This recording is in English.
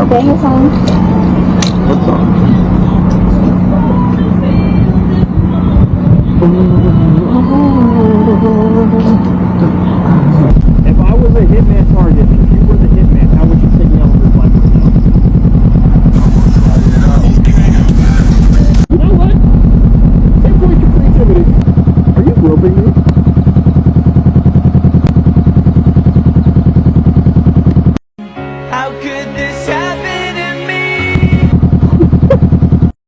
Okay, your phone. What's up? If I was a hitman target and you were the